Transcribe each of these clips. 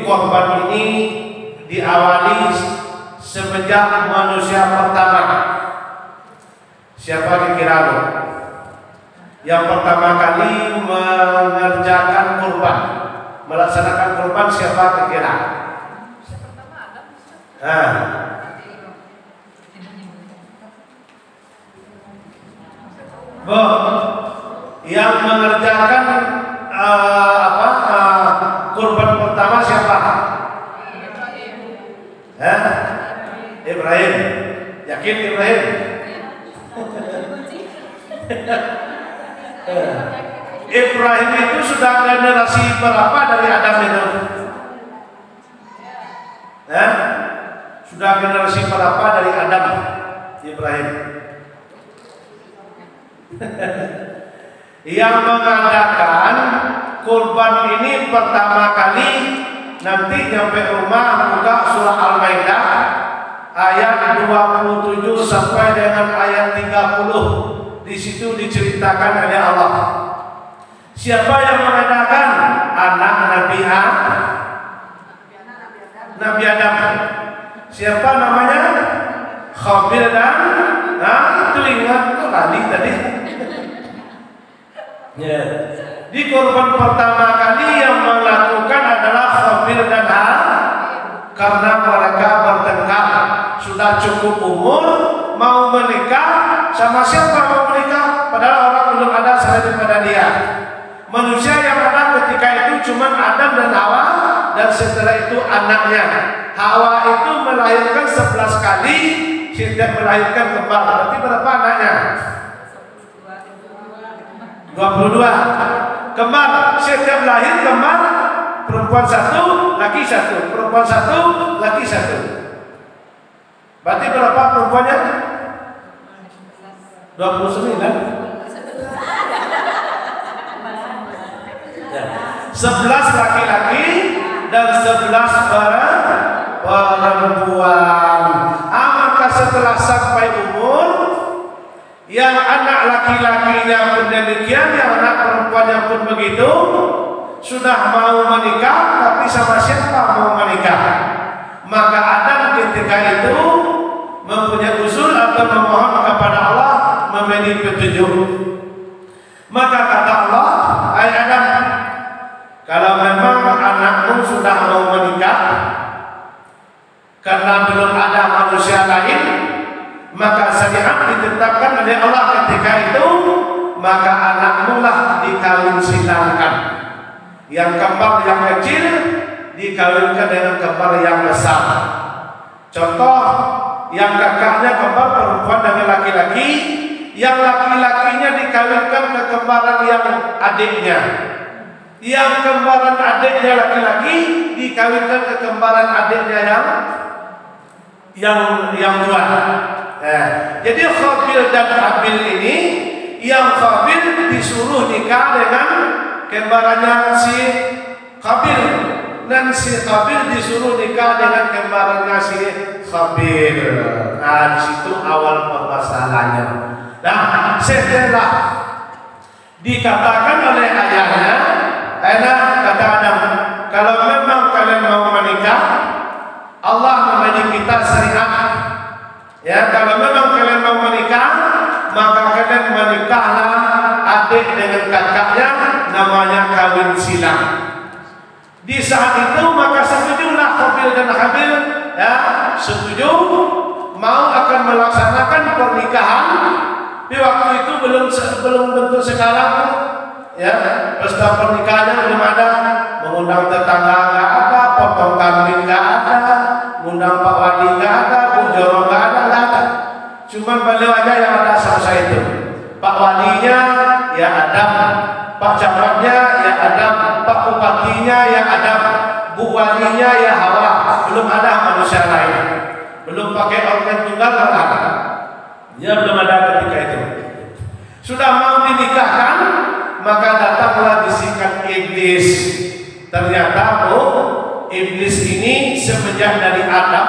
korban ini diawali semenjak manusia pertama. Siapa kira-kira lo? Yang pertama kali mengerjakan kurban, melaksanakan kurban, siapa kira-kira? Yang mengerjakan kurban pertama siapa? Ibrahim. Yakin Ibrahim? Ibrahim itu sudah generasi berapa dari Adam itu? Sudah generasi berapa dari Adam? Ibrahim. Yang mengadakan kurban ini pertama kali, nanti nyampe rumah buka surah Al-Maidah ayat 27 sampai dengan ayat 30. Di situ diceritakan oleh Allah. Siapa yang mengadakan? Anak Nabi Adam. Siapa namanya? Khabil dan itu ingat kok tadi. Ya. Di korban pertama kali yang melakukan adalah Khabil dan karena mereka bertengkar. Sudah cukup umur, mau menikah, sama siapa mau menikah? Padahal orang belum ada selain daripada dia. Manusia yang ada ketika itu cuma Adam dan Hawa, dan setelah itu anaknya. Hawa itu melahirkan 11 kali, setiap melahirkan kembar. Berarti berapa anaknya? 22 kembar. Setiap lahir kembar, perempuan 1, laki 1, perempuan 1, laki 1. Berarti berapa perempuannya? 29. 11 laki-laki dan 11 perempuan. Maka setelah sampai umur, yang anak laki-lakinya pun demikian, yang anak perempuannya pun begitu, sudah mau menikah, tapi sama siapa mau menikah? Maka Adam ketika itu mempunyai usul atau memohon kepada Allah memberi petunjuk. Maka kata Allah, hai Adam, kalau memang anakmu sudah mau menikah, karena belum ada manusia lain, maka syariat ditetapkan oleh Allah ketika itu, maka anakmu lah dikawin silangkan. Yang kembar yang kecil dikawinkan dengan kembar yang besar. Contoh, yang kakaknya kembar perempuan dengan laki-laki, yang laki-lakinya dikawinkan ke kembaran yang adiknya. Yang kembaran adiknya laki-laki dikawinkan ke kembaran adiknya yang tua. Jadi Khabil dan Habil ini, yang Khabil disuruh nikah dengan kembarannya si Khabil, dan si Khabil disuruh nikah dengan kembarannya si Khabil. Nah, di situ awal permasalahannya. Nah, setelah dikatakan oleh ayahnya, kata Adam, kalau memang kalian mau menikah, Allah memberi kita syariat. Ya, kalau memang kalian mau menikah, maka kalian menikahlah adik dengan kakaknya, namanya kawin silang. Di saat itu maka setujulah Khabil dan Habil, ya, setuju mau akan melaksanakan pernikahan. Di waktu itu belum bentuk sekarang, ya, pesta pernikahannya belum ada, mengundang tetangga nggak ada, potong kambing nggak ada, mengundang Pak Wali nggak ada, Bu Joro nggak ada. Cuman beliau aja yang ada selesai itu. Pak Walinya ya Adam, Pak Camatnya ya Adam, Pak Bupatinya ya Adam, Bu Walinya ya Hawa. Belum ada manusia lain, belum pakai organ tunggal kan? Ya belum ada ketika itu. Sudah mau dinikahkan, maka datanglah bisikan iblis. Ternyata iblis ini semenjak dari Adam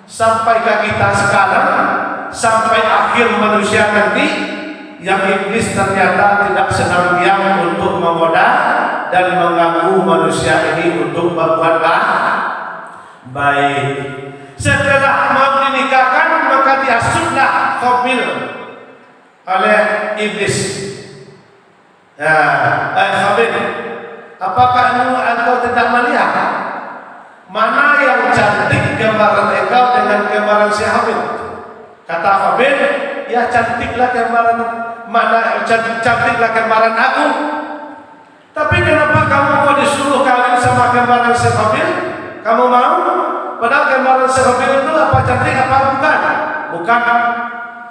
sampai ke kita sekarang, sampai akhir manusia nanti, yang iblis ternyata tidak senang diam untuk menggoda dan mengganggu manusia ini untuk berbuat baik. Setelah mau dinikahkan maka dihasutlah Qabil oleh iblis. Qabil, apakah engkau tidak melihat mana yang cantik gambaran engkau dengan gambaran si Habil? Kata Qabil, ya cantiklah gambaran, mana cantiklah gambaran aku. Tapi kenapa kamu kok disuruh kawin sama gambaran si Habil? Kamu mau? Padahal gambaran si Habil itu apa cantik apa bukan? Bukan.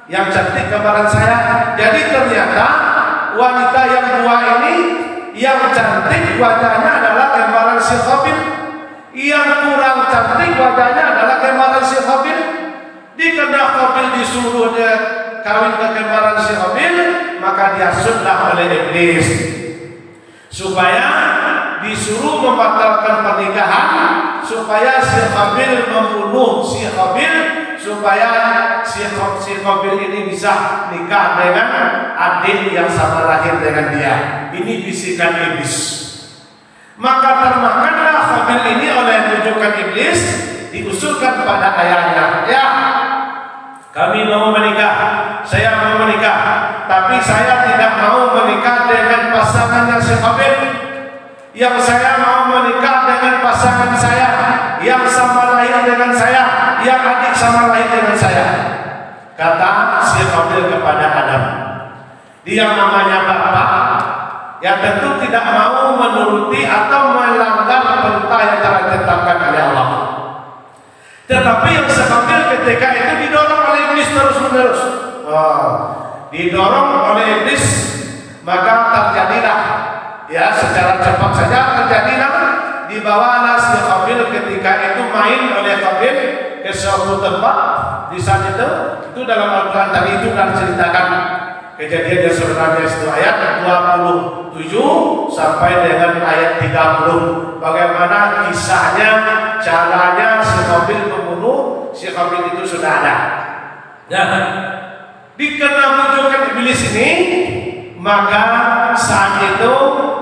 Yang cantik gambaran saya. Jadi ternyata wanita yang dua ini yang cantik wajahnya adalah gambaran si Habil. Yang kurang cantik wajahnya adalah gambaran si Habil. Dikena Qabil disuruh dia kawin ke gambaran si Habil, maka dihasutlah oleh iblis supaya disuruh membatalkan pernikahan, supaya si Qabil membunuh si Habil, supaya si Qabil ini bisa nikah dengan adik yang sama lahir dengan dia. Ini bisikan iblis. Maka termakanlah Qabil ini oleh bujukan iblis, diusulkan kepada ayahnya, ya kami mau menikah, saya mau menikah, tapi saya tidak mau menikah dengan pasangannya si Qabil. Yang saya mau menikah dengan pasangan saya yang sama lahir dengan saya, yang adik sama lahir dengan saya. Kata si Qabil kepada Adam, dia namanya bapak yang tentu tidak mau menuruti atau melanggar perintah yang telah ditetapkan oleh Allah. Tetapi yang si Qabil ketika itu didorong oleh iblis terus-menerus. Didorong oleh iblis, maka terjadilah, ya secara cepat saja terjadilah, dibawalah si Qabil ketika itu main oleh Qabil ke suatu tempat. Di saat itu dalam Al-Quran tadi itu kan ceritakan kejadian yang sebenarnya itu ayat 27 sampai dengan ayat 30. Bagaimana kisahnya, caranya si Qabil membunuh si Qabil itu sudah ada. Nah, dikena bujukan iblis ini, maka saat itu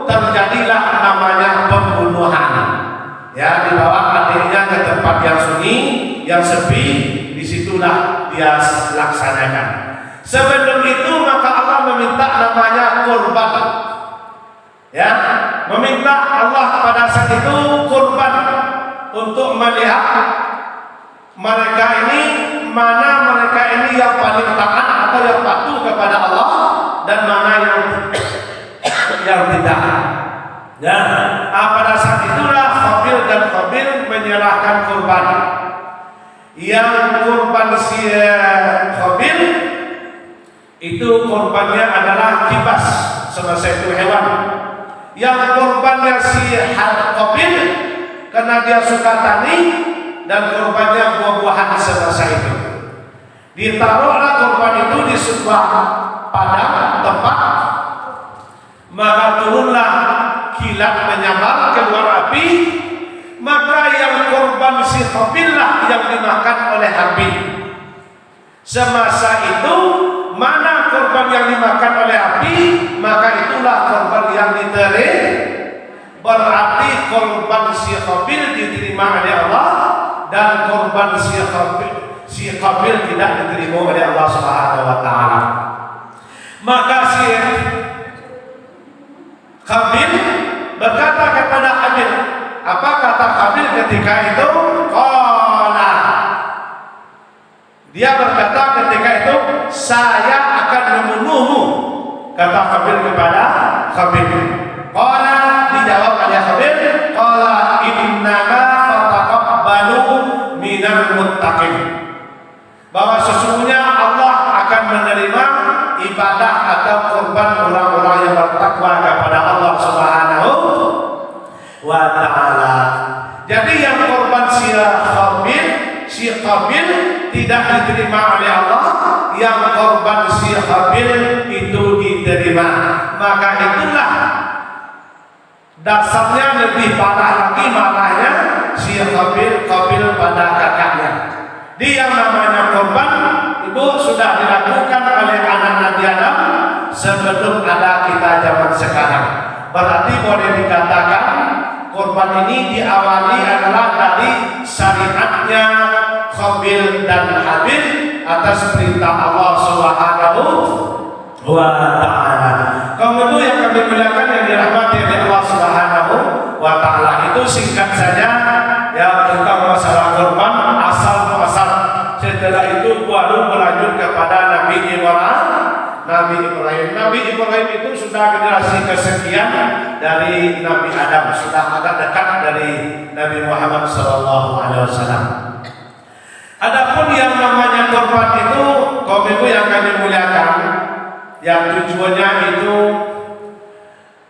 terjadilah namanya pembunuhan. Ya, dibawa adiknya ke tempat yang sunyi, yang sepi, disitulah dia laksanakan. Sebelum itu maka Allah meminta namanya kurban. Ya, meminta Allah pada saat itu kurban untuk melihat mereka ini, mana mereka ini yang paling taat atau yang patuh kepada Allah dan mana yang tidak. Ya, pada saat itulah Habil dan Qabil menyerahkan kurban. Yang kurban si Habil itu kurbannya adalah kibas, selesai itu hewan. Yang kurbannya si Qabil karena dia suka tani, dan kurbannya buah-buahan selesai itu. Ditaruhlah kurban itu di sebuah padang tempat, maka turunlah kilat menyambar keluar api, maka yang kurban si Qabil lah yang dimakan oleh Habil. Semasa itu mana kurban yang dimakan oleh api, maka itulah kurban yang diterima. Berarti kurban si Qabil diterima oleh Allah dan kurban si Qabil tidak diterima oleh Allah Subhanahu wa taala. Maka si Qabil berkata kepada Habil, apa kata Qabil ketika itu? Qala, dia berkata ketika itu, saya akan membunuhmu. Kata Qabil kepada Qabil. Qala, dijawab oleh Qabil, qala innama fataqabbalu minal muttaqin, bahwa sesungguhnya Allah akan menerima ibadah atau kurban orang-orang yang bertakwa kepada Allah Subhanahu wa taala. Jadi yang kurban si Qabil tidak diterima oleh Allah, yang kurban si Qabil itu diterima. Maka itulah dasarnya lebih parah lagi maknanya si Qabil pada kakaknya. Di yang namanya kurban itu sudah dilakukan oleh anak Nabi Adam sebelum ada kita zaman sekarang. Berarti boleh dikatakan kurban ini diawali adalah dari syariatnya Qabil dan Habil atas perintah Allah Subhanahu wa ta'ala. Kaum ibu yang kami muliakan yang dirahmati oleh Allah Subhanahu wa ta'ala, itu singkat saja ya tentang masalah kurban asal muasal. Setelah itu baru melanjut kepada Nabi Ibrahim. Nabi Ibrahim itu sudah generasi kesekian dari Nabi Adam, sudah agak dekat dari Nabi Muhammad SAW. Adapun yang namanya kurban itu, kaum ibu yang kami muliakan, yang tujuannya itu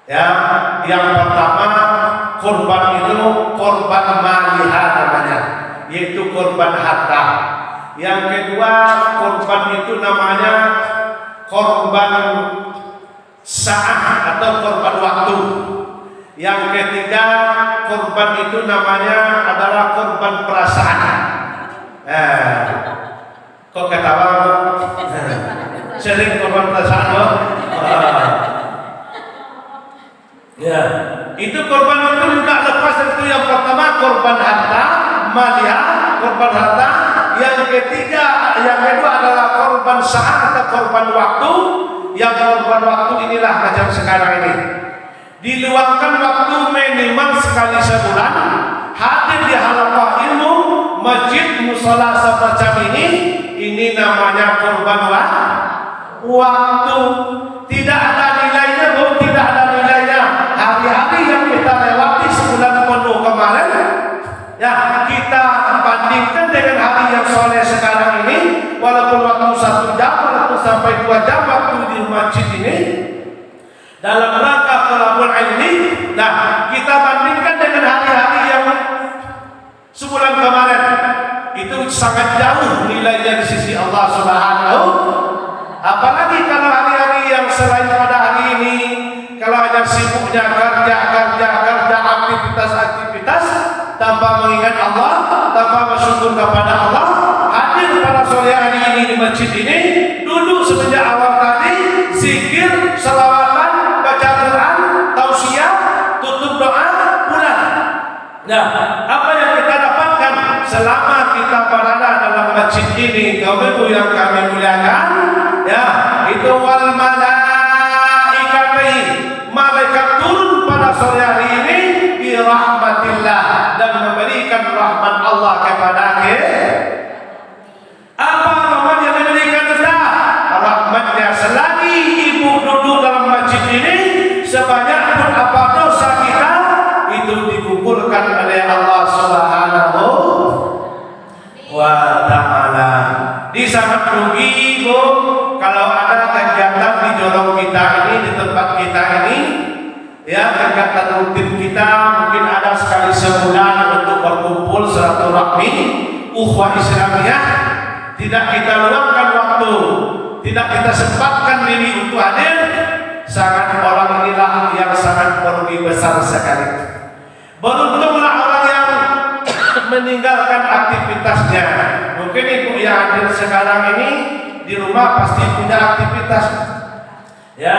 ya, yang pertama kurban itu kurban malihah namanya, yaitu kurban harta. Yang kedua kurban itu namanya korban saat atau korban waktu. Yang ketiga korban itu namanya adalah korban perasaan. Kok ketawa? Sering korban perasaan loh. Ya, itu korban itu juga lepas dari itu. Yang pertama korban harta, maliyah, korban harta. Yang ketiga, yang kedua adalah korban saat atau korban waktu. Yang korban waktu inilah macam sekarang ini, diluangkan waktu minimal sekali sebulan, hadir di halaqah ilmu, masjid, musola semacam ini namanya korban waktu. Tidak ada nilainya, tidak ada nilainya. Hari-hari yang kita lewati sebulan penuh kemarin, ya kita bandingkan dengan hari yang soleh sekarang ini, walaupun waktu 1 jam, walaupun sampai 2 jam waktu di masjid ini, dalam rangka thalabul ilmi, nah kita bandingkan dengan hari-hari yang sebulan kemarin, itu sangat jauh nilainya di sisi Allah Subhanahu. Apalagi kalau hari-hari yang selain pada hari ini, kalau hanya sibuknya kerja, aktivitas tanpa mengingat Allah, tanpa bersyukur kepada Allah, hadir pada sore hari ini di masjid ini, duduk semenjak awal tadi, zikir, selawatan, baca Quran, tausiah, tutup doa, pulang. Nah, apa yang kita dapatkan selama kita berada dalam masjid ini, kaum ibu yang kami muliakan, ya, itu wal malaikati, malaikat turun pada sore hari ini bi rahmatillah, dan memberikan rahmat Allah kepada kita. Apa rahmat yang diberikan kita? Rahmatnya selagi ibu duduk dalam masjid ini, sebanyak pun apa dosa kita, itu digugurkan oleh Allah Subhanahu wa ta'ala. Di sangat rugi bu kalau ada kegiatan di jorong kita ini, di tempat kita ini, ya kegiatan rutin kita mungkin ada sekali sebulan untuk berkumpul silaturahmi ukhuwah Islamiyah, tidak kita luangkan waktu, tidak kita sempatkan diri untuk hadir, sangat orang inilah yang sangat merugi besar sekali. Beruntunglah orang yang meninggalkan aktivitasnya. Mungkin ibu yang hadir sekarang ini di rumah pasti punya aktivitas. Ya,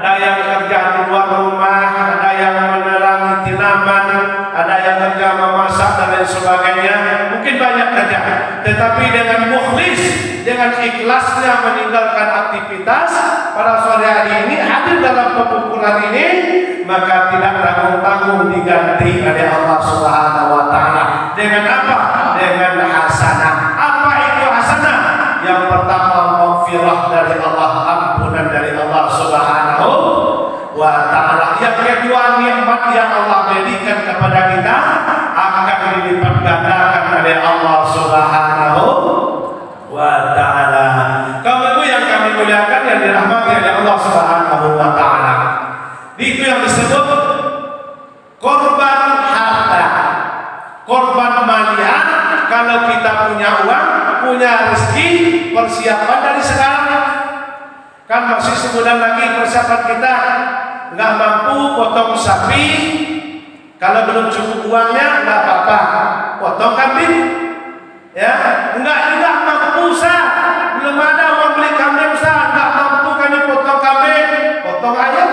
ada yang kerja di luar rumah, ada yang menerangi tinaman, ada yang kerja memasak dan lain sebagainya. Mungkin banyak kerja, tetapi dengan mukhlis, dengan ikhlasnya meninggalkan aktivitas pada sore hari ini, hadir dalam perkumpulan ini, maka tidak tanggung-tanggung diganti oleh Allah Subhanahu wa ta'ala. Dengan apa? Dengan hasanah. Apa itu hasanah? Yang pertama maghfirah dari Allah, ampunan dari Allah Subhanahu wa ta'ala. Yang kedua nikmat yang Allah berikan kepada kita akan dilipat gandakan oleh Allah Subhanahu wa ta'ala. Kaum ibu yang kami muliakan yang dirahmati oleh Allah Subhanahu wa ta'ala, itu yang disebut korban harta, korban maliyah. Kalau kita punya uang, punya rezeki, persiapan dari sekarang. Kan masih sebulan lagi persiapan kita. Nggak mampu potong sapi, kalau belum cukup uangnya nggak apa-apa, potong kambing. Ya, nggak mampu sah, belum ada uang beli kambing sah, nggak mampu kami potong kambing, potong ayam.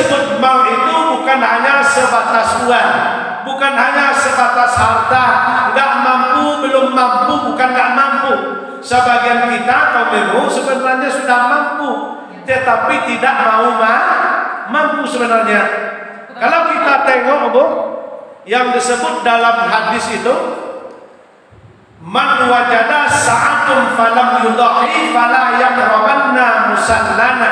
disebut mal itu bukan hanya sebatas uang, bukan hanya sebatas harta. Nggak mampu, belum mampu, bukan nggak mampu. Sebagian kita kaum ibu sebenarnya sudah mampu, tetapi tidak mau mampu sebenarnya. Kalau kita tengok Bu, yang disebut dalam hadis itu, man wajada sa'atun falam yudhahi fala yaqrabanna musallana.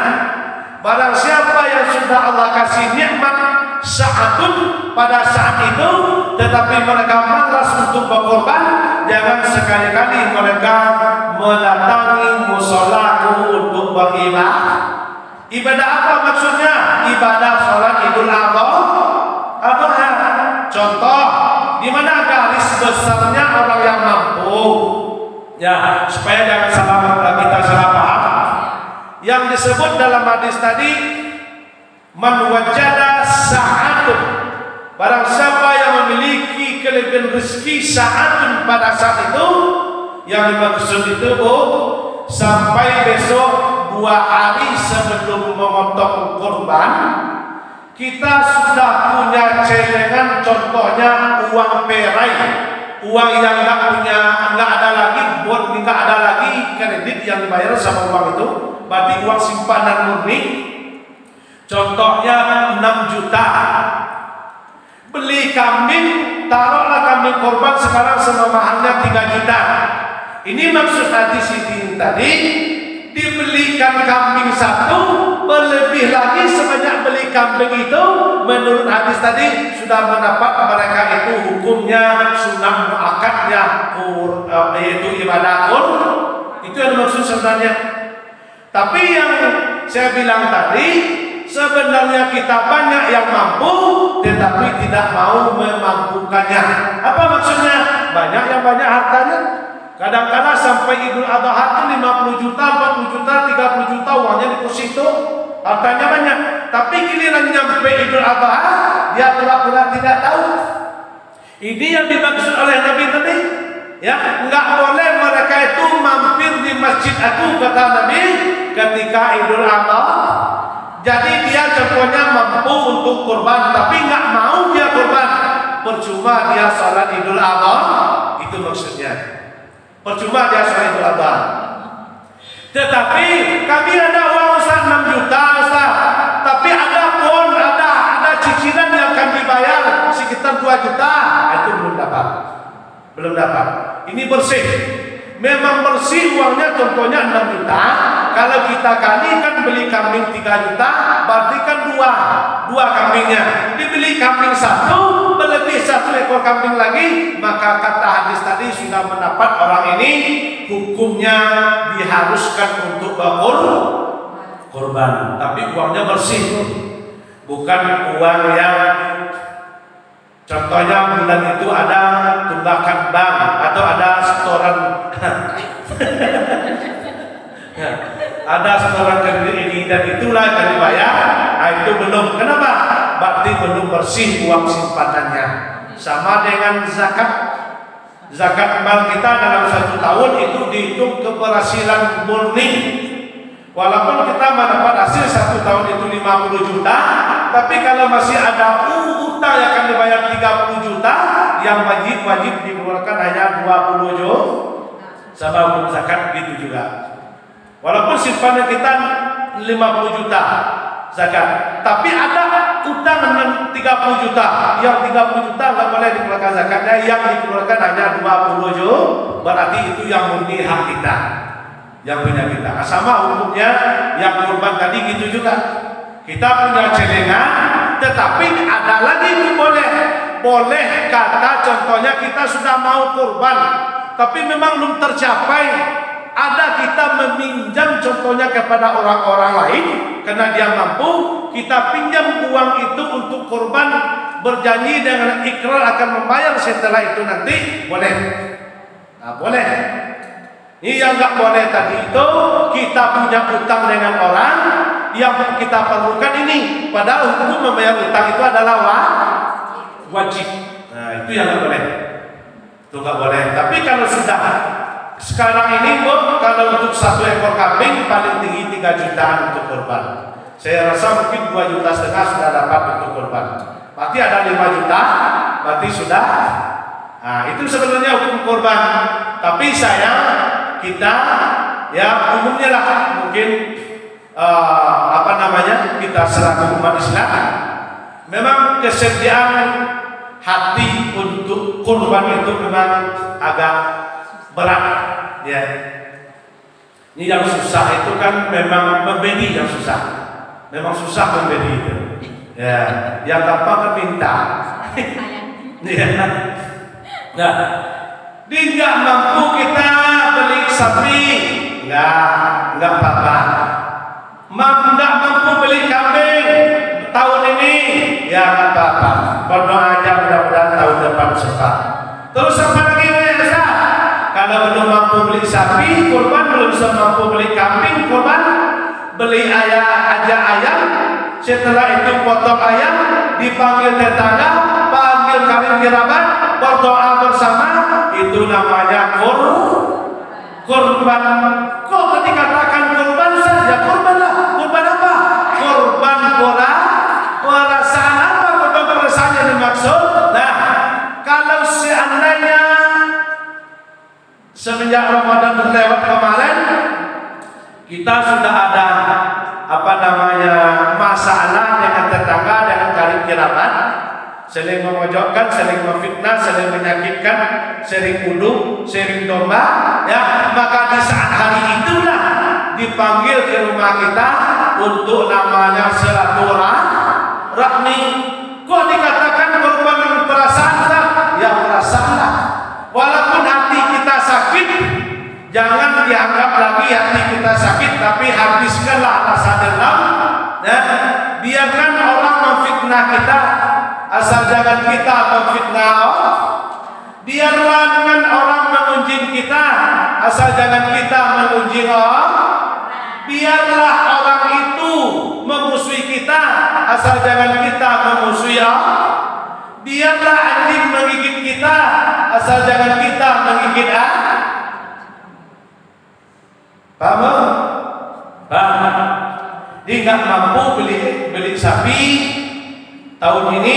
Barang siapa yang sudah Allah kasih nikmat sa'atun pada saat itu, tetapi mereka malas untuk berkorban, jangan sekali-kali mereka mendatangi musolaku untuk beribadah. Ibadah apa maksudnya? Ibadah sholat Idul Adha. Contoh, di mana garis besarnya orang yang mampu? Ya, supaya jangan kita salah paham. Yang disebut dalam hadis tadi, man wajada sa'atun. Barang siapa yang memiliki kelebihan rezeki sa'atun pada saat itu, yang dimaksud itu Bu, sampai besok 2 hari sebelum memotong kurban, kita sudah punya celengan, contohnya uang perai, uang yang nggak ada lagi, buat nggak ada lagi kredit yang dibayar sama uang itu, berarti uang simpanan murni. Contohnya 6 juta. Beli kambing, taruhlah kambing korban sekarang semahalnya 3 juta. Ini maksud hadis ini tadi, dibelikan kambing 1, berlebih lagi sebanyak beli kambing itu, menurut hadis tadi sudah mendapat mereka itu hukumnya sunah muakkadnya, yaitu ibadah itu yang dimaksud sebenarnya. Tapi yang saya bilang tadi, sebenarnya kita banyak yang mampu tetapi tidak mau memampukannya. Apa maksudnya? Banyak yang banyak hartanya, kadang-kadang sampai Idul Adha itu 50 juta, 40 juta, 30 juta uangnya di pos itu, hartanya banyak. Tapi giliran nyampe Idul Adha, dia pura-pura tidak tahu. Ini yang dimaksud oleh Nabi tadi. Ya, enggak boleh mereka itu mampir di masjid aku, kata Nabi, ketika Idul Adha. Jadi dia contohnya mampu untuk kurban, tapi enggak mau dia kurban, percuma dia salat Idul Adha. Itu maksudnya. Percuma dia sholat Idul Adha. Tetapi kami ada uang Ustaz 6 juta Ustaz, tapi ada cicilan yang akan dibayar sekitar 2 juta. Itu belum dapat. Ini bersih. Memang bersih uangnya, contohnya 6 juta. Kalau kita kalikan beli kambing 3 juta, berarti kan 2 kambingnya. Dibeli kambing 1, berlebih 1 ekor kambing lagi, maka kata hadis tadi sudah mendapat orang ini hukumnya diharuskan untuk kurban. Tapi uangnya bersih, bukan uang yang contohnya bulan itu ada tunggakan bank atau ada setoran ada setoran kredit ini dan itulah yang dibayar. Nah, itu belum. Kenapa? Berarti belum bersih uang simpanannya. Sama dengan zakat. Zakat mal kita dalam 1 tahun itu dihitung keberhasilan murni. Walaupun kita mendapat hasil 1 tahun itu 50 juta, tapi kalau masih ada utang yang akan dibayar 30 juta, yang wajib dikeluarkan hanya 20 juta. Sama hukum zakat gitu juga. Walaupun simpanan kita 50 juta zakat, tapi ada utang yang 30 juta. Yang 30 juta nggak boleh dikeluarkan zakatnya, yang dikeluarkan hanya 20 juta. Berarti itu yang murni hak kita, yang punya kita. Sama hukumnya yang kurban tadi gitu juga. Kita punya celengan, tetapi ada lagi yang boleh kata contohnya kita sudah mau kurban, tapi memang belum tercapai. Ada kita meminjam contohnya kepada orang-orang lain karena dia mampu, kita pinjam uang itu untuk kurban, berjanji dengan ikrar akan membayar setelah itu nanti, boleh. Nah, boleh. Ini yang nggak boleh tadi itu kita punya utang dengan orang yang kita perlukan ini, padahal hukum membayar utang itu adalah wajib. Nah, itu yang nggak boleh. Itu nggak boleh. Tapi kalau sudah sekarang ini kalau untuk 1 ekor kambing paling tinggi 3 jutaan untuk kurban. 1 Saya rasa mungkin 2,5 juta sudah dapat untuk kurban. Berarti ada 5 juta, berarti sudah. Nah, itu sebenarnya hukum kurban. Tapi kita ya umumnya lah mungkin kita selaku umat Islam memang kesediaan hati untuk kurban itu memang agak berat ya. Ini yang susah itu kan memang membeli yang susah. Memang susah membeli itu. Ya, yang gampang kan minta. Ya. Nah, tidak mampu kita beli sapi, enggak apa-apa. Enggak mampu beli kambing tahun ini, ya enggak apa-apa. Berdoa aja mudah-mudahan tahun depan sempat. Terus apa lagi ya? Kalau belum mampu beli sapi, kurban, belum mampu beli kambing, kurban, beli ayam. Setelah itu potong ayam, dipanggil tetangga, panggil kalian kerabat, berdoa bersama, itu namanya kurban. Kok dikatakan kurban saja? Kurban lah. Kurban apa? Kurban perasaan apa? Kurban perasaan yang dimaksud? Nah, kalau seandainya semenjak Ramadan terlewat kemarin kita sudah ada masalah dengan tetangga, dengan karib kerabat, saling memojokkan, saling memfitnah, saling menyakitkan, sering uduk, sering domba, ya, maka di saat hari itulah dipanggil ke rumah kita untuk namanya silaturahmi. Kok dikatakan korban perasaan? Ya perasaanlah. Walaupun hati kita sakit, jangan dianggap lagi hati kita sakit, tapi habiskanlah rasa dendam. Biarkan orang memfitnah kita, asal jangan kita memfitnah orang. Biarkan orang mengunjing kita, asal jangan kita mengunjing orang. Biarlah orang itu memusuhi kita, asal jangan kita memusuhi orang. Biarlah anjing menggigit kita, asal jangan kita menggigit orang. Paham? Paham? Dia nggak mampu beli sapi tahun ini,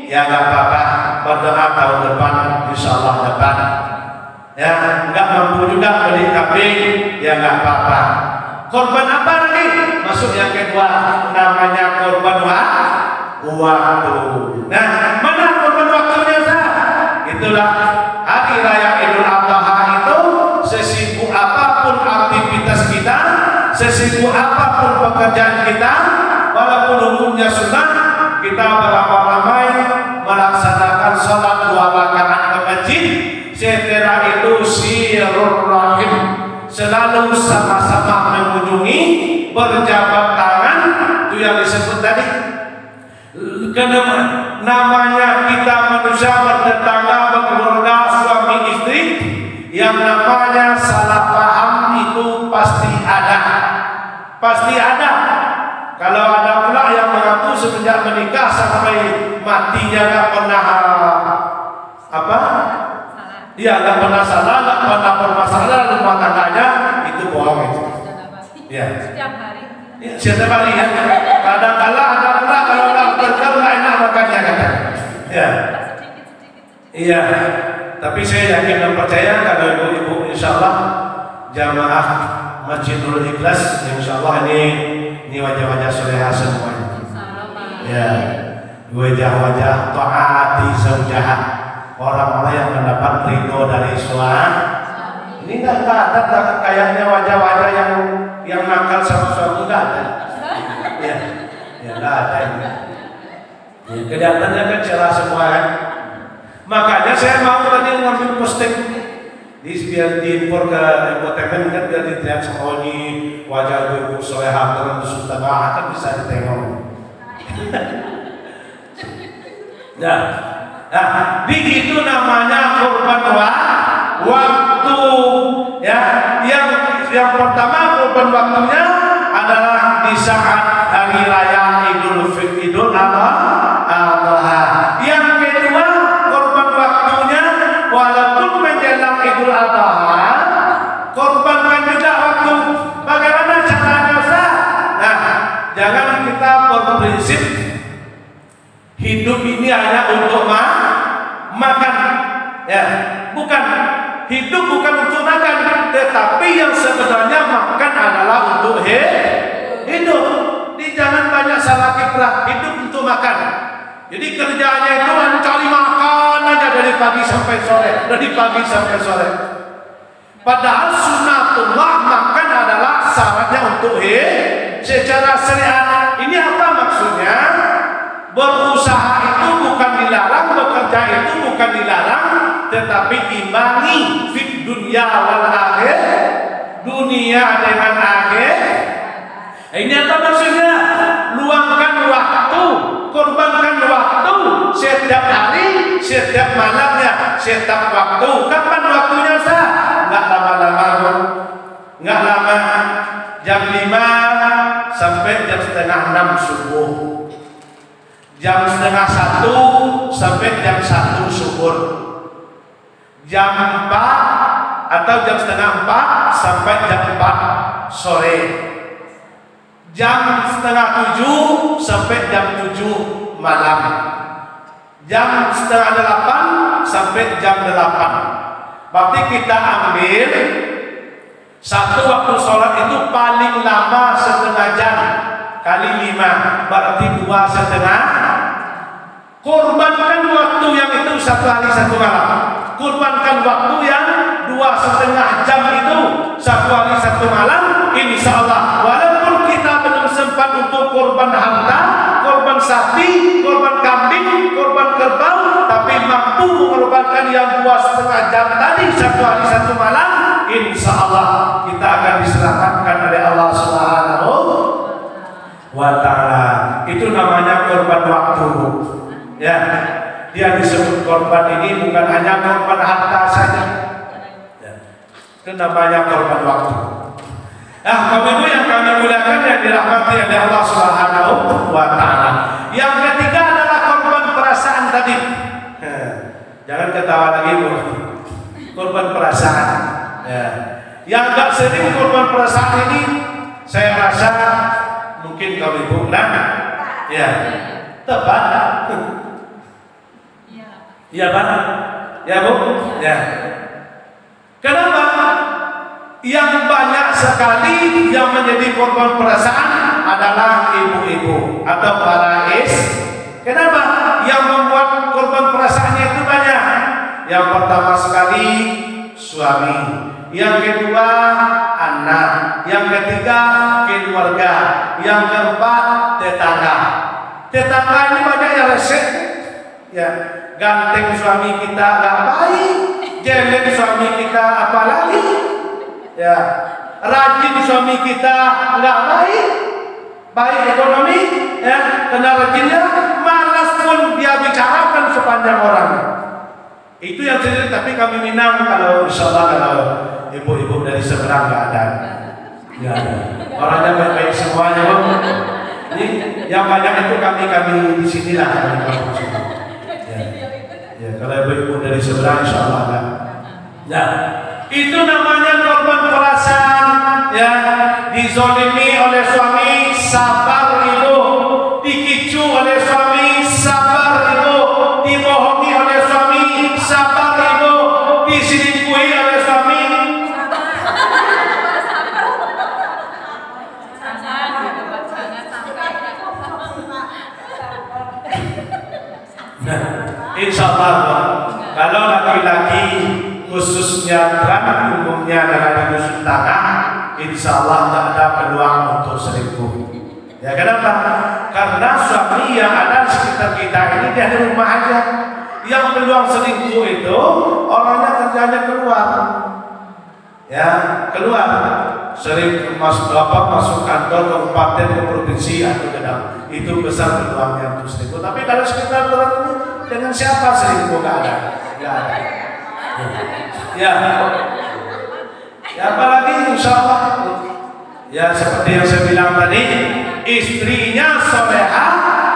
ya nggak apa-apa, berdoa tahun depan, insya Allah depan. Ya, nggak mampu juga beli kambing, ya nggak apa-apa. Korban apa lagi? Masuk yang kedua, namanya korban waktu. Nah, mana korban waktunya sah? Itulah hari raya Idul Adha itu, sesibuk apapun aktivitas kita, sesibuk apapun pekerjaan kita, walaupun hukumnya sunnah, kita beramai-ramai melaksanakan sholat 2 rakaat ke masjid. Setelah itu silaturahim, selalu sama-sama mengunjungi, berjabat tangan, itu yang disebut tadi. Kenapa? Namanya kita manusia bertetangga, berkeluarga, suami istri, yang namanya salah paham itu pasti ada. Pasti ada. Kalau ada pula yang mengaku semenjak menikah sampai matinya nggak pernah Iya, nggak pernah salah, nggak pernah bermasalah rumah tangganya, itu bohong itu. Ya. Setiap hari. Ya, setiap hari ya. Kadang-kala ada pula kalau nggak berker nggak enak makannya kan. Ya. Iya. Tapi saya yakin dan percaya kalau ibu-ibu insya Allah jamaah Masjidul Ikhlas, insya Allah ini wajah-wajah soleha semuanya. Ya, wajah-wajah taati zaujah, orang-orang yang mendapat ridho dari suami. Ini nggak ada kayaknya wajah-wajah yang nakal sama suami, nggak ada. Ya, nggak ada ini. Ya, kelihatannya kan cerah semua kan. Makanya saya mau tadi ngambil posting biar diimpor ke infotainment kan, biar dilihat semua ini wajah ibu soleha terus setengah kan bisa ditengok. Nah, begitu namanya kurban waktu. Ya, yang pertama kurban waktunya adalah di saat hari raya Idul Adha. Yang kedua kurban waktunya walaupun menjelang Idul Adha, korbankan juga waktu. Bagaimana caranya? Nah, jangan berprinsip hidup ini hanya untuk makan, ya, bukan hidup bukan untuk makan, tetapi yang sebenarnya makan adalah untuk hidup. Jangan banyak salah kiprah, hidup untuk makan. Jadi kerjanya itu mencari makan aja dari pagi sampai sore, dari pagi sampai sore. Padahal sunnatullah makan adalah syaratnya untuk secara syariat. Ini apa maksudnya? Berusaha itu bukan dilarang, bekerja itu bukan dilarang, tetapi imbangi fit dunya wal akhir, dunia dengan akhir. Ini apa maksudnya? Luangkan waktu, korbankan waktu setiap hari, setiap malamnya, setiap waktu. Kapan waktunya sah? Nggak lama-lama, nggak lama. Jam 5 sampai jam setengah 6 subuh. Jam setengah 1 sampai jam 1 subuh. Jam 4 atau jam setengah 4 sampai jam 4 sore. Jam setengah 7 sampai jam 7 malam. Jam setengah 8 sampai jam 8. Berarti kita ambil satu waktu sholat itu paling lama setengah jam kali 5, berarti 2,5. Korbankan waktu yang itu 1 hari 1 malam. Korbankan waktu yang 2,5 jam itu 1 hari 1 malam. Insya Allah, walaupun kita belum sempat untuk korban harta, korban sapi, korban kambing, korban kerbau, tapi mampu mengorbankan yang 2,5 jam tadi 1 hari 1 malam, insya Allah kita akan diselamatkan oleh Allah Subhanahu wa Ta'ala. Itu namanya korban waktu. Ya, dia disebut korban ini bukan hanya korban harta saja. Ya, itu namanya korban waktu. Nah, Bapak Ibu yang kami muliakan yang dirahmati oleh Allah Subhanahu wa Ta'ala. Yang ketiga adalah korban perasaan tadi. Jangan ketawa lagi, Bu. Korban perasaan. Ya. Yang agak sering korban perasaan ini, saya rasa mungkin kami Bu, ya, tepat. Iya, Pak. Ya, Bu. Ya. Kenapa? Yang banyak sekali yang menjadi korban perasaan adalah ibu-ibu atau para Kenapa? Yang membuat korban perasaannya itu banyak. Yang pertama sekali suami, yang kedua anak, yang ketiga keluarga, yang keempat tetangga. Tetangga ini banyak yang resek. Ya, ganteng suami kita nggak baik, jelek suami kita apalagi. Ya, rajin suami kita nggak baik, baik ekonomi, ya, kena rajinnya, malas pun dia bicarakan sepanjang orang. Itu yang sendiri, tapi kami Minang kalau insya Allah kalau ibu-ibu dari seberang nggak ada, orangnya baik-baik semuanya, Bang. Ini yang banyak itu kami di sinilah. Ya, kalau ibu-ibu dari seberang insya Allah ada. Ya. Itu namanya korban perasaan, ya, dizolimi oleh suami, sabar ibu, dikicu oleh suami, sabar ibu, dibohongi oleh suami, sabar ibu, diselingkuhi oleh suami. Nah, insya Allah kalau laki-laki khususnya dan umumnya adalah di dusun tanah, insya Allah tidak ada peluang untuk selingkuh. Ya, kenapa? Karena suami yang ada di sekitar kita ini dia di rumah aja. Yang peluang selingkuh itu orangnya kerjanya keluar. Ya, keluar. Sering masuk kantor kabupaten ke provinsi atau daerah. Itu besar peluangnya untuk selingkuh. Tapi kalau sekitar orang ini dengan siapa selingkuh nggak ada. Nggak ada. Ya, ya apalagi insya Allah, ya seperti yang saya bilang tadi, istrinya soleha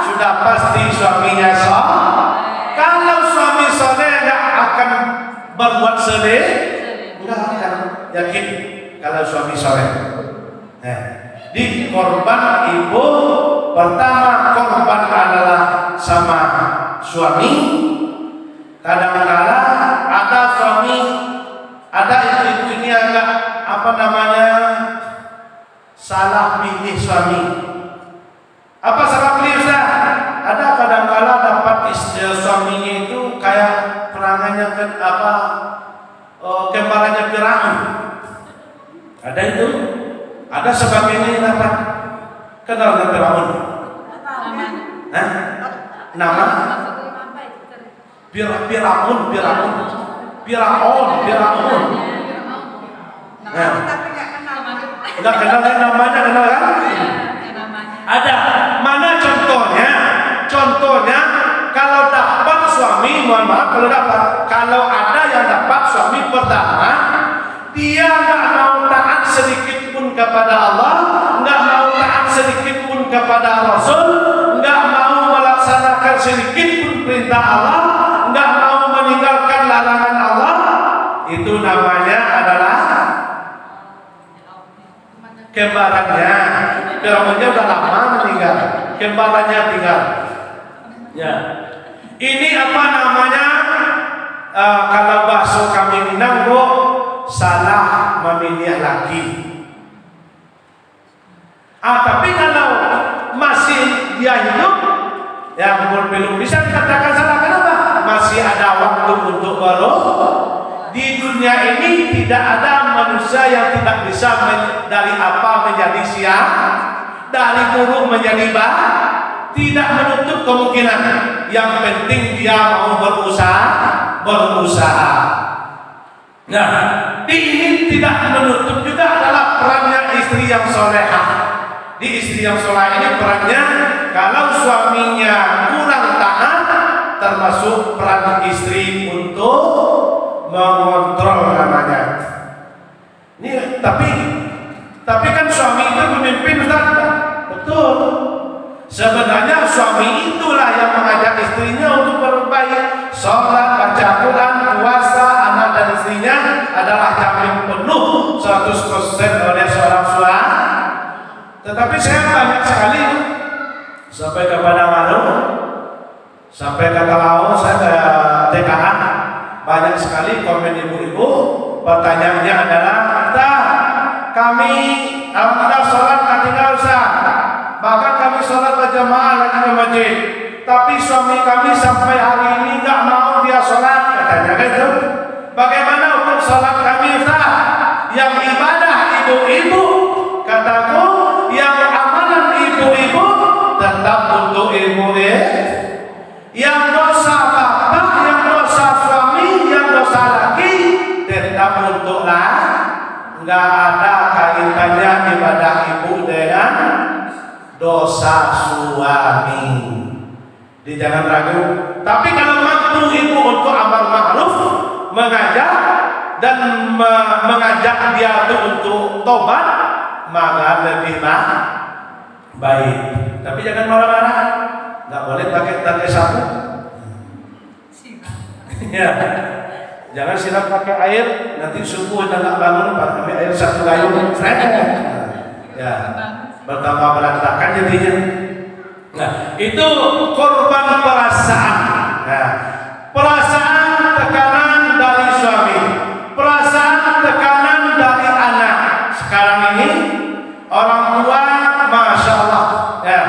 sudah pasti suaminya soleh. Kalau suami soleh nggak akan berbuat sedih, nggak akan, yakin kalau suami soleh. Di korban ibu pertama korban adalah sama suami. Kadang-kala ada suami, ada ibu-ibu ini agak salah pilih suami. Apa salah pilih Ustaz? Ada kadang-kala dapat suaminya itu kayak perangannya kembarannya Firaun. Ada itu. Ada sebagainya yang dapat. Kenal dengan Firaun? Hah? Nama? Firaun. Nah, enggak kenal namanya, kenal kan? Ada. Mana contohnya? Contohnya kalau dapat suami, mohon maaf kalau ada yang dapat suami pertama, dia nggak mau taat sedikit pun kepada Allah, nggak mau taat sedikit pun kepada Rasul, nggak mau melaksanakan sedikit pun perintah Allah, nggak mau meninggalkan larangan Allah, itu namanya adalah kembarannya. Kembarannya udah lama meninggal, kembarannya tinggal. Ya, ini apa namanya? Kalau bahasa kami Minang, salah memilih laki. Tapi kalau masih dia hidup, ya belum bisa dikatakan salah. Kenapa? Masih ada waktu untuk baru. Di dunia ini tidak ada manusia yang tidak bisa dari apa menjadi siang, dari buruk menjadi bah. Tidak menutup kemungkinan. Yang penting dia mau berusaha. Nah, ini tidak menutup juga adalah perannya istri yang solehah. Di istri yang solehah ini perannya, kalau suaminya kurang taat, termasuk peran istri untuk mengontrol namanya. Ini tapi kan suami itu pemimpin, Ustaz. Betul. Sebenarnya suami itulah yang mengajak istrinya untuk berbaik, sholat, baca Quran, puasa, anak dan istrinya adalah jamin penuh 100% oleh seorang suami. Tetapi saya banyak sekali sampai ke Padang, sampai ke Kalau, saya ke TKA, banyak sekali komen ibu-ibu. Pertanyaannya adalah, kami alhamdulillah sholat tinggal Ustaz, bahkan kami sholat berjamaah lagi ke masjid, tapi suami kami sampai hari ini nggak mau dia sholat, katanya gitu. Bagaimana untuk sholat kami Ustaz? Yang ibadah ibu-ibu, kataku, yang amalan ibu-ibu tetap untuk ibu yang dosa bapak, yang dosa suami, yang dosa laki tetap untuk nggak ada kaitannya ibadah ibu dengan dosa suami. Jangan ragu. Tapi kalau mampu ibu untuk amal ma'ruf, mengajak dan mengajak dia untuk tobat, maka lebih baik. Tapi jangan marah-marah. Nggak boleh pakai sapu. Ya. Jangan siram pakai air, nanti subuh dan nggak bangun pakai air satu gayung. Ya. Bertambah berantakan jadinya. Nah, itu korban perasaan. Nah, perasaan tekanan dari suami, perasaan tekanan dari anak. Sekarang ini orang tua, masya Allah, ya,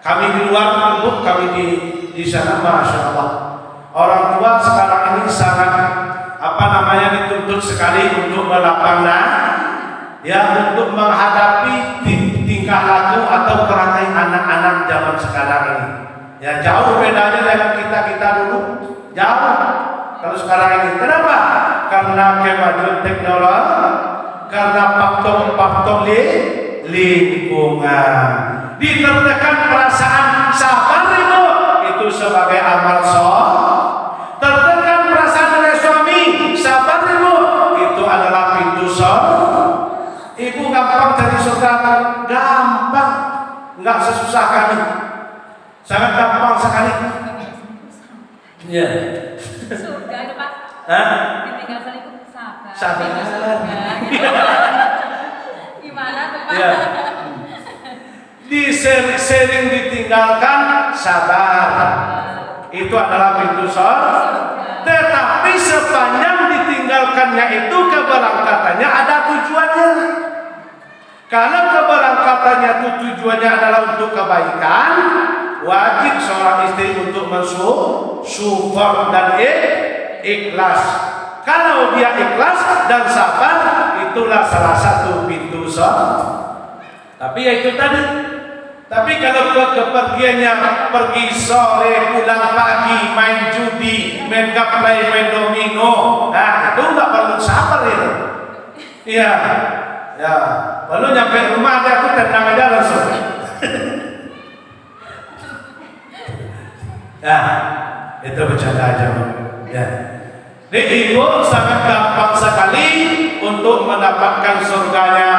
kami di luar, kami di sana, masya Allah. Orang tua sekarang ini sangat dituntut sekali untuk melapangkan, ya, untuk menghadapi tingkah laku atau perangai anak-anak zaman sekarang ini. Ya, jauh bedanya dengan kita dulu, jauh. Kalau sekarang ini, kenapa? Karena kemajuan teknologi, karena faktor lingkungan. Ditertekan perasaan sabar itu sebagai amal soleh. Tertekan perasaan oleh suami, sabar itu adalah pintu soleh. Ibu gampang cari surga, gampang, nggak sesusah kami, sangat gampang sekali. Ya. Surga itu Pak. Hah? Ditinggal selingkuh sabar. Sabar. Gimana tuh Pak? Ya. Di sering ditinggalkan sabar. Itu adalah pintu surga. Tetapi sepanjang ditinggalkannya itu keberangkatannya ada tujuannya. Kalau keberangkatannya itu tujuannya adalah untuk kebaikan, wajib seorang istri untuk mensupport dan ikhlas. Kalau dia ikhlas dan sabar, itulah salah satu pintu surga. Tapi ya itu tadi. Tapi kalau kepergiannya pergi sore, pulang pagi, main judi, main gaplay, main domino, nah itu nggak perlu sabar itu. Iya, ya. Lalu nyampe rumah aku tenang aja langsung. Nah, itu bercanda aja. Ya. Jadi ibu sangat gampang sekali untuk mendapatkan surganya,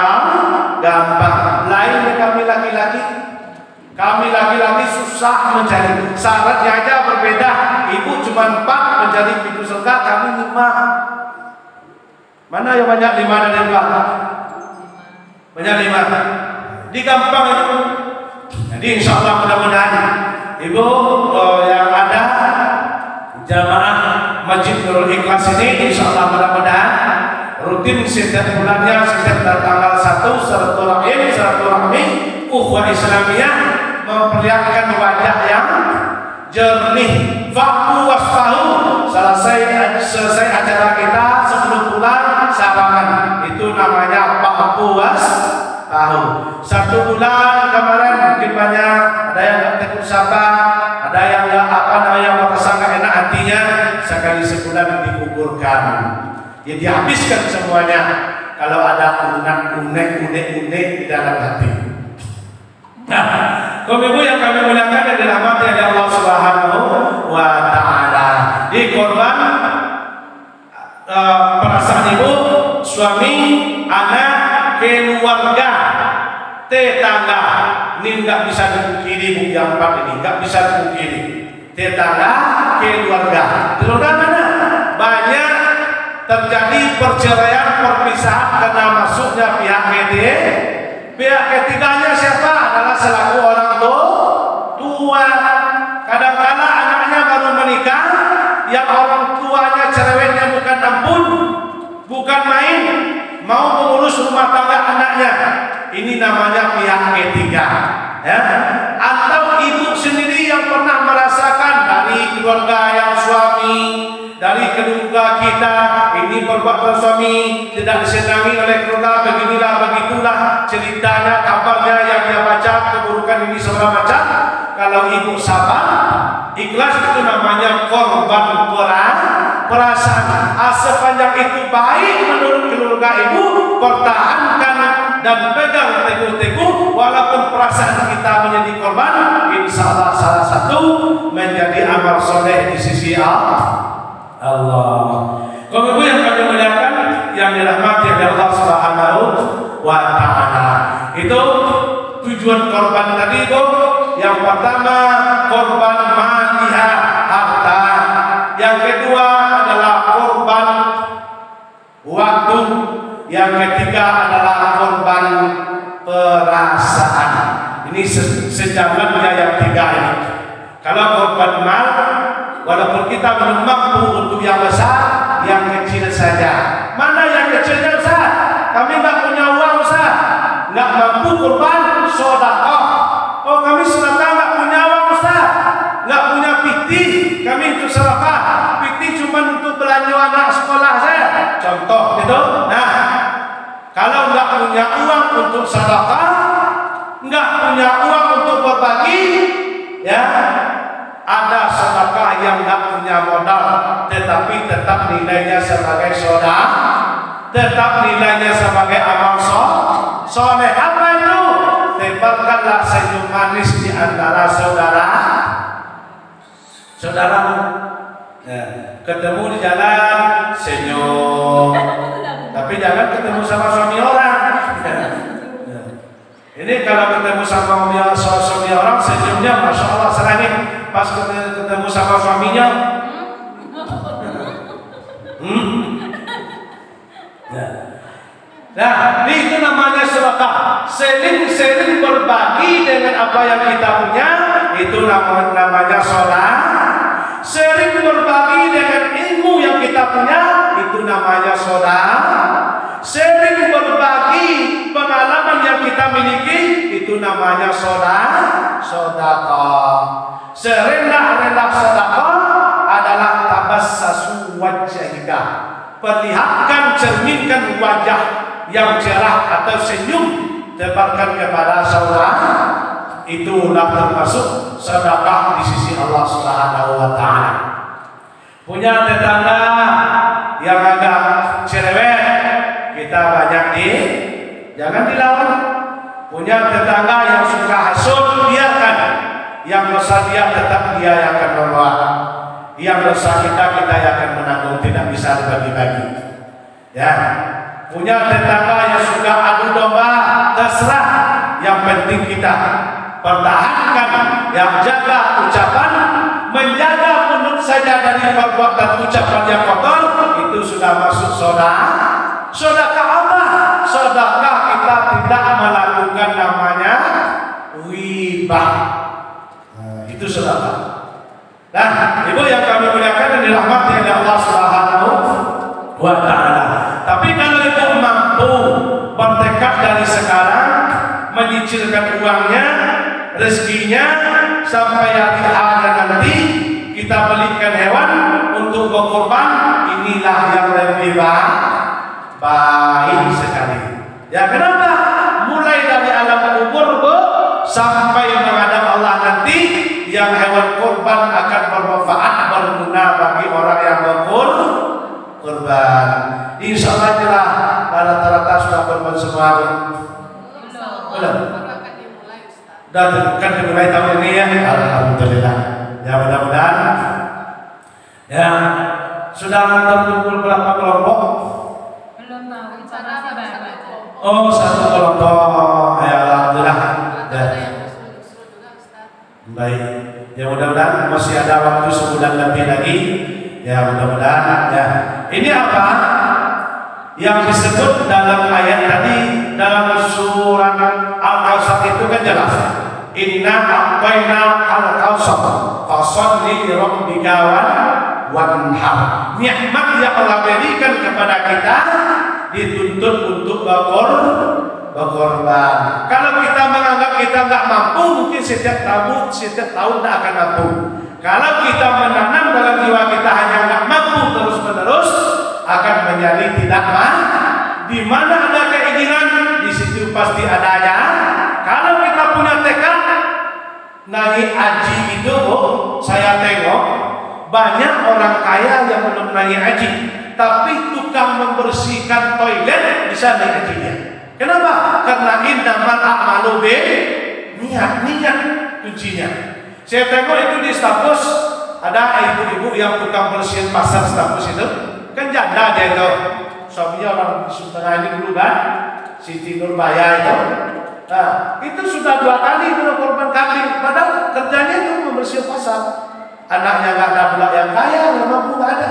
gampang. Lain kami laki-laki. Kami laki-laki susah mencari. Syaratnya aja berbeda. Ibu cuma 4 mencari pintu surga, kami 5. Mana yang banyak 5 dan 4? Banyak 5. Di gampang itu. Jadi insya Allah mudah-mudahan ibu yang ada jamaah Masjid Nurul Ikhlas ini insya Allah mudah-mudahan rutin setiap bulannya, setiap tanggal 1 silaturahmi ukhuwah Islamiyah memperlihatkan wajah yang jernih. Fakku wasfahu. Selesai acara kita sebelum pulang salaman. Itu namanya fakku wasfahu. 1 bulan kemarin mungkin banyak, ada yang nggak tegur sapa, ada yang nggak merasa nggak enak hatinya. Sekali sebulan dikuburkan. Ya dihabiskan semuanya. Kalau ada unek di dalam hati. Nah, ibu yang kami muliakan dan dirahmati oleh Allah Subhanahu wa Ta'ala. Di korban perasaan ibu, suami, anak, keluarga, tetangga. Ini nggak bisa dipungkiri, yang 4 ini nggak bisa dipungkiri. Tetangga, keluarga. Keluarga mana? Banyak terjadi perceraian, perpisahan karena masuknya pihak ketiga. Pihak ketiganya siapa? Adalah selaku orang tua. Kadang-kala anaknya baru menikah, yang orang tuanya cerewetnya bukan ampun, bukan main, mau mengurus rumah tangga anaknya. Ini namanya pihak ketiga. Ya. Atau ibu sendiri yang pernah merasakan dari keluarga yang suami, dari keluarga kita, ini perbuatan suami tidak disenangi oleh keluarga, beginilah begitulah ceritanya, kabarnya yang dia baca, keburukan ini segala macam. Kalau ibu sabar, ikhlas, itu namanya korban perasaan. Sepanjang itu baik menurut keluarga ibu, pertahankan dan pegang teguh-teguh, walaupun perasaan kita menjadi korban, insya Allah salah satu menjadi amal soleh di sisi Allah. Kalau ibu yang kami muliakan, yang dirahmati oleh Allah Subhanahu wa Ta'ala, itu tujuan korban tadi itu. Yang pertama korban maliha, harta. Yang kedua adalah korban waktu. Yang ketiga adalah korban perasaan. Ini sejalannya yang 3 ini. Kalau korban mal, walaupun kita belum mampu untuk yang besar, yang kecil saja. Mana yang kecilnya Ustaz? Kami nggak punya uang Ustaz, nggak mampu korban sedekah. Oh, kami sedekah nggak punya uang Ustaz, nggak punya piti, kami untuk sedekah. Piti cuma untuk belanja anak sekolah saya, contoh gitu. Nah, kalau nggak punya uang untuk sedekah, nggak punya uang untuk berbagi, ya. Ada sedekah yang nggak punya modal, tetapi tetap nilainya sebagai sedekah, tetap nilainya sebagai amal soleh. Apa itu? Tebarkanlah senyum manis di antara saudara. Ya, ketemu di jalan senyum, tapi jangan ketemu sama suami orang. Ini kalau ketemu sama suami orang, senyumnya Masya Allah serani. Pas ketemu sama suaminya, Nah, itu namanya sedekah. sering berbagi dengan apa yang kita punya, itu namanya saudara. Sering berbagi dengan ilmu yang kita punya, itu namanya saudara. Sering berbagi pengalaman yang kita miliki, itu namanya sedekah. Serendah-rendah sedekah adalah tabassasu wajhika. Perlihatkan, cerminkan wajah yang cerah atau senyum, tebarkan kepada saudara. Itulah termasuk sedekah di sisi Allah Subhanahu wa taala. Punya tetangga yang agak cerewet, kita banyak jangan dilawan. Punya tetangga yang suka hasut, biarkan. Yang dosa dia tetap dia yang akan membawa. Yang dosa kita yang akan menanggung, tidak bisa dibagi-bagi. Ya. Punya tetangga yang suka adu domba, terserah. Yang penting kita pertahankan, yang jaga ucapan, menjaga mulut saja dari perbuatan ucapan yang kotor, itu sudah masuk sedekah. Sedekah apa? Sedekah kita tidak melakukan namanya ghibah. Itu sedekah. Nah, ibu yang kami muliakan dan dirahmati oleh Allah Subhanahu wa taala. Tapi kalau ibu mampu bertekad dari sekarang menyicilkan uangnya, rezekinya, sampai akhir nanti kita belikan hewan untuk berkorban, inilah yang lebih baik sekali. Ya, kenapa? Mulai dari alam kubur sampai menghadap Allah nanti, yang hewan kurban akan bermanfaat, berguna bagi orang yang berkorban. Insya Allah jelas rata-rata sudah korban semua. Belum. Dan kan dimulai tahun ini ya. Alhamdulillah. Ya, mudah-mudahan ya sudah terkumpul berapa kelompok? Belum tahu, informasi baru. Oh, satu kelompok. Ya, alhamdulillah. Ya. Baik. Ya, mudah-mudahan masih ada waktu sebulan lebih lagi. Ya, mudah-mudahan ya. Ini apa? Yang disebut dalam ayat tadi, dalam surat Al-Kautsar itu kan jelas. Inna a'tayna al-kautsar fasholli li rabbika wanhar. Nikmat yang Allah berikan kepada kita dituntut untuk berkorban. Kalau kita menganggap kita nggak mampu, mungkin setiap tahun tidak akan mampu. Kalau kita menanam dalam jiwa kita hanya nggak mampu terus-menerus, akan menjadi tidak mampu. Di mana ada keinginan, di situ pasti adanya. Kalau kita punya tekad, naik haji itu, saya tengok banyak orang kaya yang belum naik haji, tapi tukang membersihkan toilet bisa naik hajinya. Kenapa? Karena innamal a'malu niat kuncinya. Saya tengok itu di status ada ibu-ibu yang tukang bersihin pasar status itu, kan janda dia itu. Suaminya orang setengah ini dulu kan, Siti Nurbaya itu. Nah, itu sudah 2 kali berkorban kambing, padahal kerjanya itu membersihkan pasar. Anaknya nggak ada pula yang kaya, nggak mampu, nggak ada.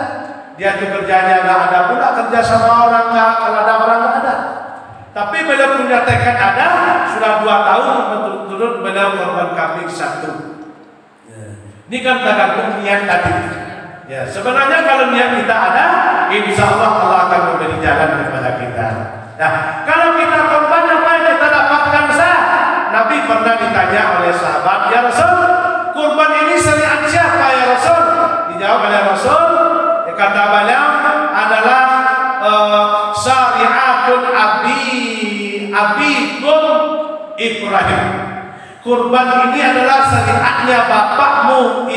Dia itu kerjanya nggak ada pula, kerja sama orang nggak, kalau ada orang nggak ada. Tapi beliau punya tekad ada, sudah 2 tahun berturut-turut beliau korban kambing 1. Ini kan tergantung niat tadi. Ya, sebenarnya kalau niat kita ada, insya Allah akan memberi jalan kepada kita. Nah, kalau kita korban apa yang kita dapatkan sah? Nabi pernah ditanya oleh sahabat, ya Rasul, kurban ini syariat siapa ya Rasul? Dijawab oleh Rasul, kata beliau adalah syariatul abikum Ibrahim. Kurban ini adalah syariatnya bapakmu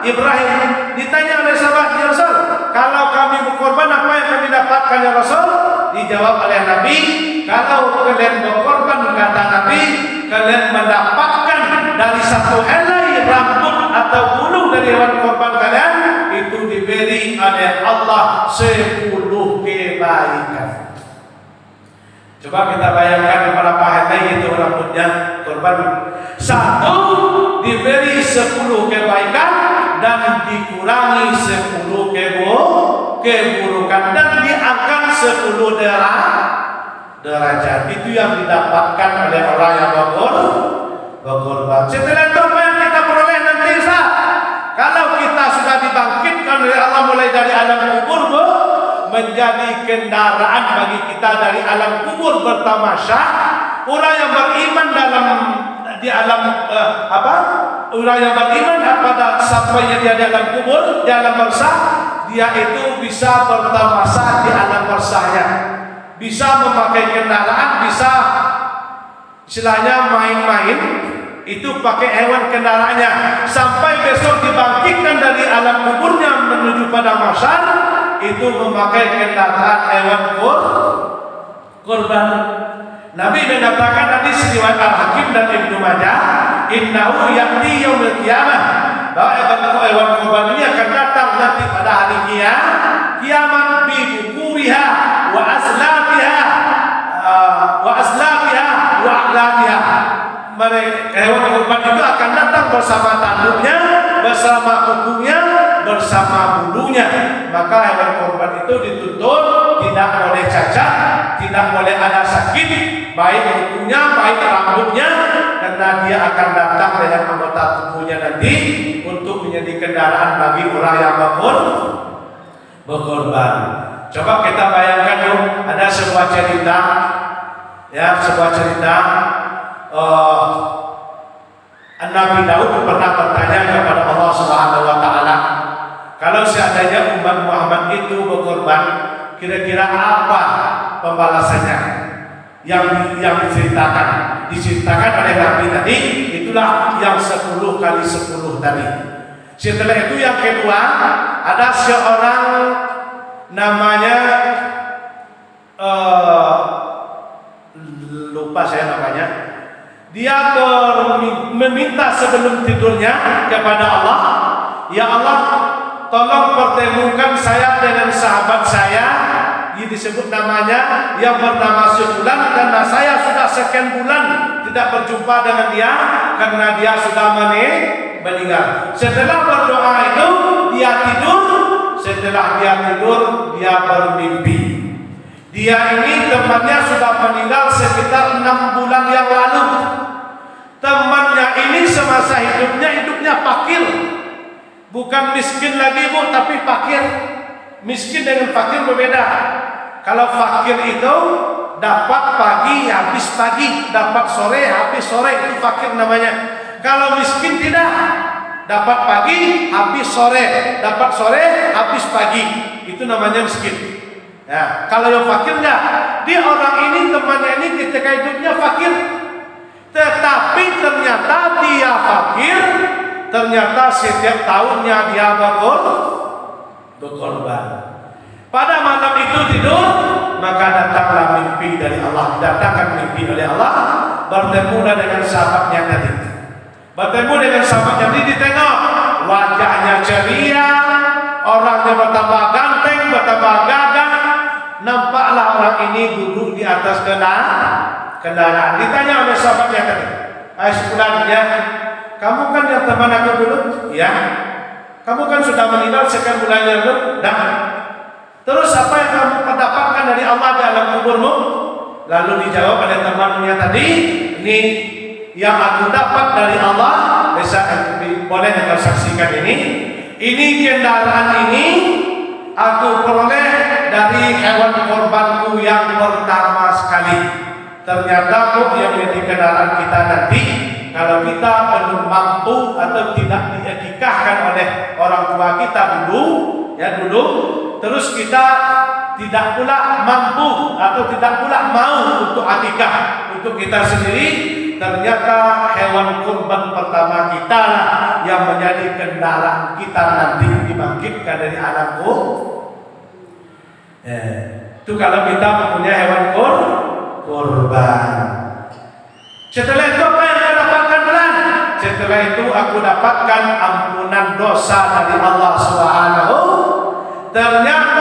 Ibrahim. Ditanya oleh sahabat, ya Rasul, kalau kami berkorban apa yang kami dapatkan ya Rasul? Dijawab oleh Nabi, kalau kalian berkorban, kata Nabi, kalian mendapatkan dari 1 helai rambut atau bulu dari hewan korban kalian, itu diberi oleh Allah 10 kebaikan. Coba kita bayangkan berapa helai itu rambutnya korban. 1 diberi 10 kebaikan dan dikurangi 10 keburukan dan diangkat 10 derajat. derajat. Itu yang didapatkan oleh orang yang berkorban. Setelah itu apa yang kita peroleh nanti, kalau kita sudah dibangkitkan oleh Allah mulai dari alam kubur, menjadi kendaraan bagi kita dari alam kubur bertamasya. Orang yang beriman di alam orang yang beriman pada sampainya dia di alam kubur, di alam barzakh, dia itu bisa bertamasya di alam barzahnya, bisa memakai kendaraan, bisa istilahnya main-main itu pakai hewan kendaraannya, sampai besok dibangkitkan dari alam kuburnya menuju pada mahsyar itu memakai kendaraan hewan kurban. Nabi mengatakan hadis riwayat Al-Hakim dan Ibnu Majah, innahu ya'ti yaumil qiyamah, bahwa hewan kurban ini akan datang nanti pada hari kiamat bi bukuriha wa aslabiha wa a'labiha. Hewan kurban itu akan datang bersama tanduknya, bersama kukunya, bersama bulunya. Maka hewan kurban itu dituntut tidak boleh cacat, tidak boleh ada sakit, baik kukunya, baik rambutnya, karena dia akan datang dengan anggota tubuhnya nanti untuk menjadi kendaraan bagi orang yang berkorban. Coba kita bayangkan yuk, ada sebuah cerita, Nabi Daud pernah bertanya kepada Allah Subhanahu wa taala, kalau seandainya umat Muhammad itu berkorban, kira-kira apa pembalasannya? Yang diceritakan oleh Nabi tadi, itulah yang 10 kali 10 tadi. Setelah itu yang kedua, ada seorang namanya lupa saya namanya. Dia meminta sebelum tidurnya kepada Allah, ya Allah, tolong pertemukan saya dengan sahabat saya, ini disebut namanya, yang bernama sebulan, karena saya sudah sekian bulan tidak berjumpa dengan dia karena dia sudah meninggal. Setelah berdoa itu dia tidur. Setelah dia tidur, dia bermimpi. Dia ini temannya sudah meninggal sekitar 6 bulan yang lalu. Temannya ini semasa hidupnya fakir. Bukan miskin lagi bu, tapi fakir. Miskin dengan fakir berbeda. Kalau fakir itu dapat pagi habis pagi, dapat sore habis sore, itu fakir namanya. Kalau miskin tidak, dapat pagi habis sore, dapat sore habis pagi, itu namanya miskin. Ya, kalau yang fakir enggak, dia orang ini temannya ini ketika hidupnya fakir, tetapi ternyata dia fakir, ternyata setiap tahunnya dia berkorban. Pada malam itu tidur, maka datanglah mimpi dari Allah, datangkan mimpi oleh Allah, bertemu dengan sahabatnya tadi. Bertemu dengan sahabatnya tadi, ditengok wajahnya ceria, orangnya bertambah ganteng, bertambah gagah. Nampaklah orang ini duduk di atas kendaraan. Ditanya oleh sahabatnya tadi, sebenarnya kamu kan yang teman aku dulu, ya? Kamu kan sudah meninggal sekian bulan yang lalu. Nah, terus apa yang kamu dapatkan dari Allah di alam kuburmu? Lalu dijawab oleh temannya tadi, ini yang aku dapat dari Allah, bisa boleh engkau saksikan ini. Ini kendaraan ini aku peroleh dari hewan korbanku yang pertama sekali. Ternyata yang menjadi kendaraan kita nanti, kalau kita belum mampu atau tidak diakikahkan oleh orang tua kita dulu, terus kita tidak pula mampu atau tidak pula mau untuk akikah untuk kita sendiri, ternyata hewan kurban pertama kita yang menjadi kendaraan kita nanti dibangkitkan dari alam itu kalau kita mempunyai hewan kurban. Setelah itu apa yang aku dapatkan bulan? Setelah itu aku dapatkan ampunan dosa dari Allah Subhanahu. Ternyata